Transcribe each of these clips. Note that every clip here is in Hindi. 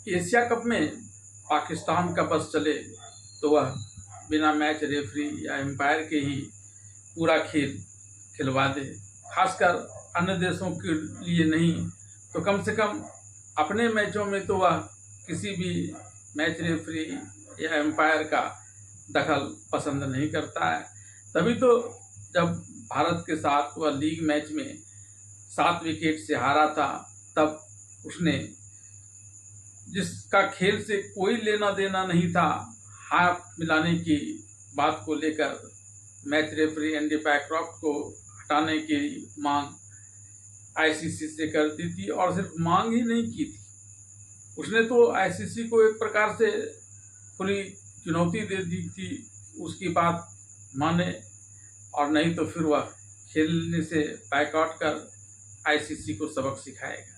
एशिया कप में पाकिस्तान का बस चले तो वह बिना मैच रेफरी या एम्पायर के ही पूरा खेल खिलवा दे। खासकर अन्य देशों के लिए नहीं तो कम से कम अपने मैचों में तो वह किसी भी मैच रेफरी या एम्पायर का दखल पसंद नहीं करता है। तभी तो जब भारत के साथ वह लीग मैच में 7 विकेट से हारा था, तब उसने जिसका खेल से कोई लेना देना नहीं था, हाथ मिलाने की बात को लेकर मैच रेफरी एंडी बैक्रॉफ्ट को हटाने की मांग आईसीसी से कर दी थी। और सिर्फ मांग ही नहीं की थी, उसने तो आईसीसी को एक प्रकार से खुली चुनौती दे दी थी, उसकी बात माने और नहीं तो फिर वह खेलने से बैकआउट कर आईसीसी को सबक सिखाएगा।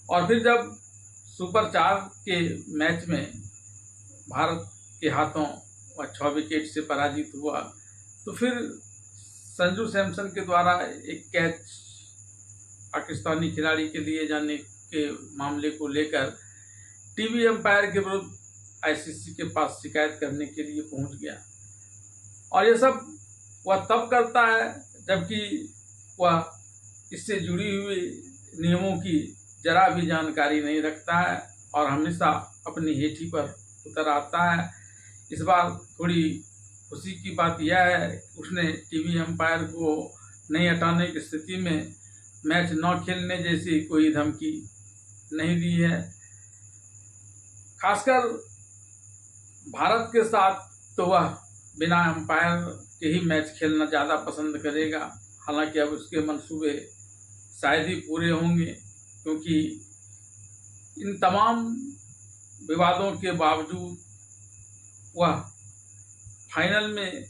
और फिर जब सुपर 4 के मैच में भारत के हाथों वह 6 विकेट से पराजित हुआ, तो फिर संजू सैमसन के द्वारा एक कैच पाकिस्तानी खिलाड़ी के लिए जाने के मामले को लेकर टीवी एम्पायर के विरुद्ध आईसीसी के पास शिकायत करने के लिए पहुंच गया। और ये सब वह तब करता है जबकि वह इससे जुड़ी हुई नियमों की जरा भी जानकारी नहीं रखता है और हमेशा अपनी हेठी पर उतर आता है। इस बार थोड़ी खुशी की बात यह है कि उसने टीवी एम्पायर को नहीं हटाने की स्थिति में मैच न खेलने जैसी कोई धमकी नहीं दी है। खासकर भारत के साथ तो वह बिना एम्पायर के ही मैच खेलना ज़्यादा पसंद करेगा। हालांकि अब उसके मंसूबे शायद ही पूरे होंगे, क्योंकि इन तमाम विवादों के बावजूद वह फाइनल में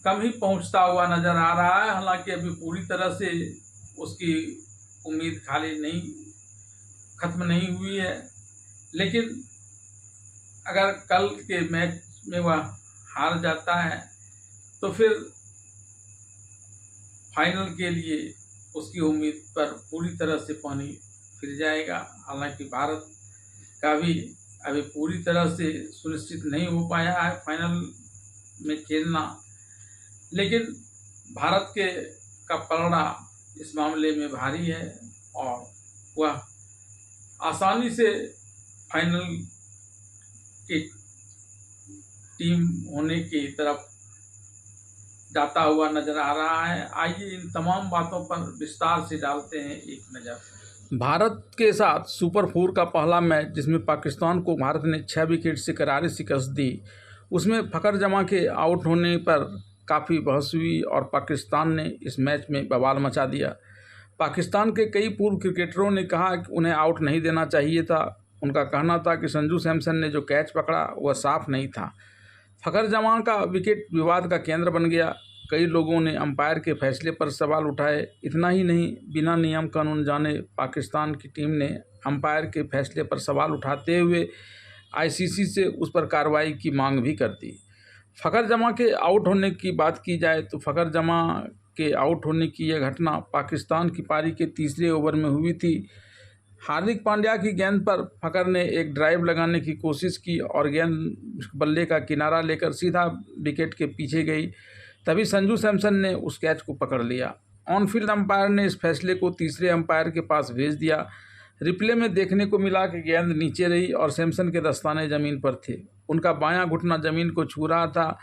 कम ही पहुंचता हुआ नजर आ रहा है। हालांकि अभी पूरी तरह से उसकी उम्मीद खत्म नहीं हुई है, लेकिन अगर कल के मैच में वह हार जाता है तो फिर फाइनल के लिए उसकी उम्मीद पर पूरी तरह से पानी फिर जाएगा। हालांकि भारत का भी अभी पूरी तरह से सुनिश्चित नहीं हो पाया है फाइनल में खेलना, लेकिन भारत का पलड़ा इस मामले में भारी है और वह आसानी से फाइनल की टीम होने की तरफ जाता हुआ नजर आ रहा है। आइए इन तमाम बातों पर विस्तार से डालते हैं एक नज़र। भारत के साथ सुपर 4 का पहला मैच, जिसमें पाकिस्तान को भारत ने 6 विकेट से करारी शिकस्त दी, उसमें फखर जमा के आउट होने पर काफ़ी बहस हुई और पाकिस्तान ने इस मैच में बवाल मचा दिया। पाकिस्तान के कई पूर्व क्रिकेटरों ने कहा कि उन्हें आउट नहीं देना चाहिए था। उनका कहना था कि संजू सैमसन ने जो कैच पकड़ा वह साफ नहीं था। फखर जमान का विकेट विवाद का केंद्र बन गया। कई लोगों ने अंपायर के फैसले पर सवाल उठाए। इतना ही नहीं, बिना नियम कानून जाने पाकिस्तान की टीम ने अंपायर के फैसले पर सवाल उठाते हुए आईसीसी से उस पर कार्रवाई की मांग भी कर दी। फखर जमा के आउट होने की बात की जाए तो फखर जमा के आउट होने की यह घटना पाकिस्तान की पारी के तीसरे ओवर में हुई थी। हार्दिक पांड्या की गेंद पर फखर ने एक ड्राइव लगाने की कोशिश की और गेंद बल्ले का किनारा लेकर सीधा विकेट के पीछे गई। तभी संजू सैमसन ने उस कैच को पकड़ लिया। ऑन फील्ड अंपायर ने इस फैसले को तीसरे अंपायर के पास भेज दिया। रिप्ले में देखने को मिला कि गेंद नीचे रही और सैमसन के दस्ताने ज़मीन पर थे। उनका बायां घुटना ज़मीन को छू रहा था।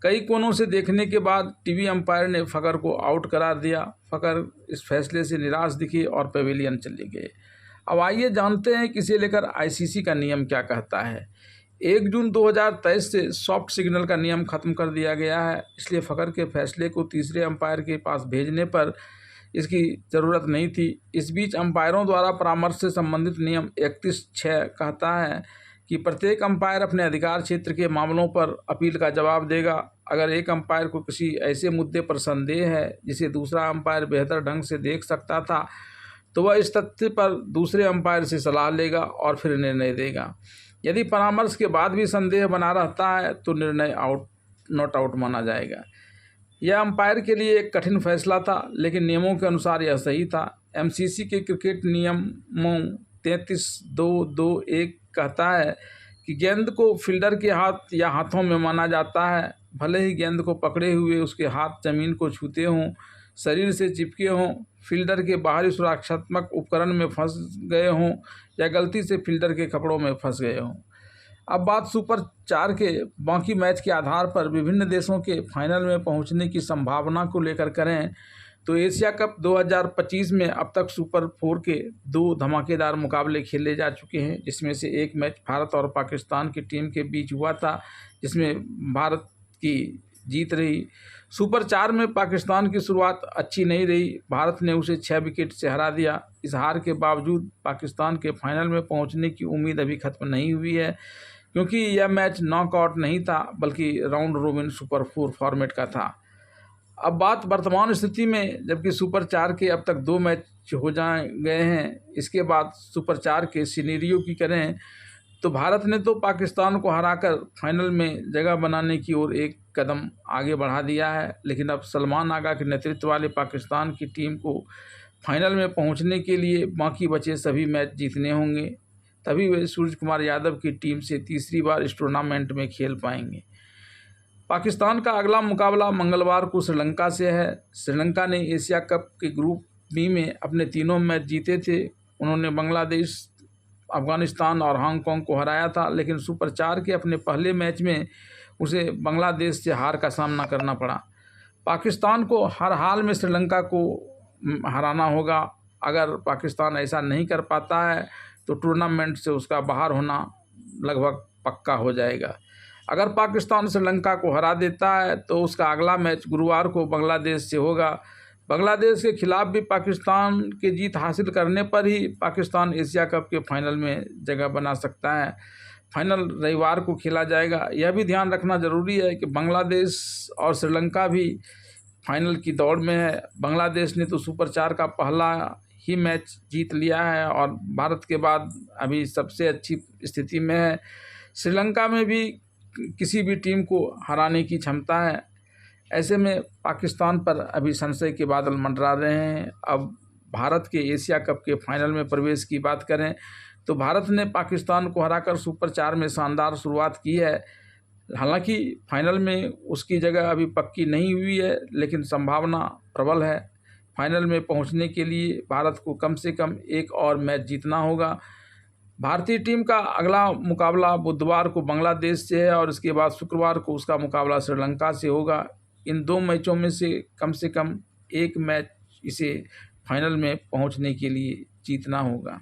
कई कोनों से देखने के बाद टीवी अंपायर ने फखर को आउट करार दिया। फखर इस फैसले से निराश दिखे और पेविलियन चले गए। अब आइए जानते हैं कि इसे लेकर आईसीसी का नियम क्या कहता है। 1 जून 2023 से सॉफ्ट सिग्नल का नियम खत्म कर दिया गया है, इसलिए फखर के फैसले को तीसरे अंपायर के पास भेजने पर इसकी ज़रूरत नहीं थी। इस बीच अंपायरों द्वारा परामर्श से संबंधित नियम 31(6) कहता है कि प्रत्येक अंपायर अपने अधिकार क्षेत्र के मामलों पर अपील का जवाब देगा। अगर एक अंपायर को किसी ऐसे मुद्दे पर संदेह है जिसे दूसरा अंपायर बेहतर ढंग से देख सकता था, तो वह इस तथ्य पर दूसरे अंपायर से सलाह लेगा और फिर निर्णय देगा। यदि परामर्श के बाद भी संदेह बना रहता है तो निर्णय नॉट आउट माना जाएगा। यह अंपायर के लिए एक कठिन फैसला था, लेकिन नियमों के अनुसार यह सही था। एमसीसी के क्रिकेट नियमों 33-2-2-1 कहता है कि गेंद को फील्डर के हाथ या हाथों में माना जाता है, भले ही गेंद को पकड़े हुए उसके हाथ ज़मीन को छूते हों, शरीर से चिपके हों, फील्डर के बाहरी सुरक्षात्मक उपकरण में फंस गए हों या गलती से फील्डर के कपड़ों में फंस गए हों। अब बात सुपर 4 के बाकी मैच के आधार पर विभिन्न देशों के फाइनल में पहुंचने की संभावना को लेकर करें तो एशिया कप 2025 में अब तक सुपर 4 के 2 धमाकेदार मुकाबले खेले जा चुके हैं, जिसमें से एक मैच भारत और पाकिस्तान की टीम के बीच हुआ था, जिसमें भारत की जीत रही। सुपर 4 में पाकिस्तान की शुरुआत अच्छी नहीं रही, भारत ने उसे 6 विकेट से हरा दिया। इस हार के बावजूद पाकिस्तान के फाइनल में पहुंचने की उम्मीद अभी खत्म नहीं हुई है, क्योंकि यह मैच नॉकआउट नहीं था बल्कि राउंड रोबिन सुपर 4 फॉर्मेट का था। अब बात वर्तमान स्थिति में, जबकि सुपर 4 के अब तक 2 मैच हो गए हैं, इसके बाद सुपर 4 के सिनेरियो की करें तो भारत ने तो पाकिस्तान को हराकर फाइनल में जगह बनाने की ओर एक कदम आगे बढ़ा दिया है, लेकिन अब सलमान आगा के नेतृत्व वाले पाकिस्तान की टीम को फाइनल में पहुंचने के लिए बाकी बचे सभी मैच जीतने होंगे, तभी वे सूर्य कुमार यादव की टीम से तीसरी बार इस टूर्नामेंट में खेल पाएंगे। पाकिस्तान का अगला मुकाबला मंगलवार को श्रीलंका से है। श्रीलंका ने एशिया कप के ग्रुप बी में अपने तीनों मैच जीते थे। उन्होंने बांग्लादेश, अफगानिस्तान और हांगकांग को हराया था, लेकिन सुपर 4 के अपने पहले मैच में उसे बांग्लादेश से हार का सामना करना पड़ा। पाकिस्तान को हर हाल में श्रीलंका को हराना होगा। अगर पाकिस्तान ऐसा नहीं कर पाता है तो टूर्नामेंट से उसका बाहर होना लगभग पक्का हो जाएगा। अगर पाकिस्तान श्रीलंका को हरा देता है तो उसका अगला मैच गुरुवार को बांग्लादेश से होगा। बांग्लादेश के खिलाफ भी पाकिस्तान की जीत हासिल करने पर ही पाकिस्तान एशिया कप के फाइनल में जगह बना सकता है। फाइनल रविवार को खेला जाएगा। यह भी ध्यान रखना ज़रूरी है कि बांग्लादेश और श्रीलंका भी फाइनल की दौड़ में है। बांग्लादेश ने तो सुपर 4 का पहला ही मैच जीत लिया है और भारत के बाद अभी सबसे अच्छी स्थिति में है। श्रीलंका में भी किसी भी टीम को हराने की क्षमता है। ऐसे में पाकिस्तान पर अभी संशय के बादल मंडरा रहे हैं। अब भारत के एशिया कप के फाइनल में प्रवेश की बात करें तो भारत ने पाकिस्तान को हराकर सुपर 4 में शानदार शुरुआत की है। हालांकि फाइनल में उसकी जगह अभी पक्की नहीं हुई है, लेकिन संभावना प्रबल है। फाइनल में पहुंचने के लिए भारत को कम से कम एक और मैच जीतना होगा। भारतीय टीम का अगला मुकाबला बुधवार को बांग्लादेश से है और इसके बाद शुक्रवार को उसका मुकाबला श्रीलंका से होगा। इन 2 मैचों में से कम एक मैच इसे फाइनल में पहुंचने के लिए जीतना होगा।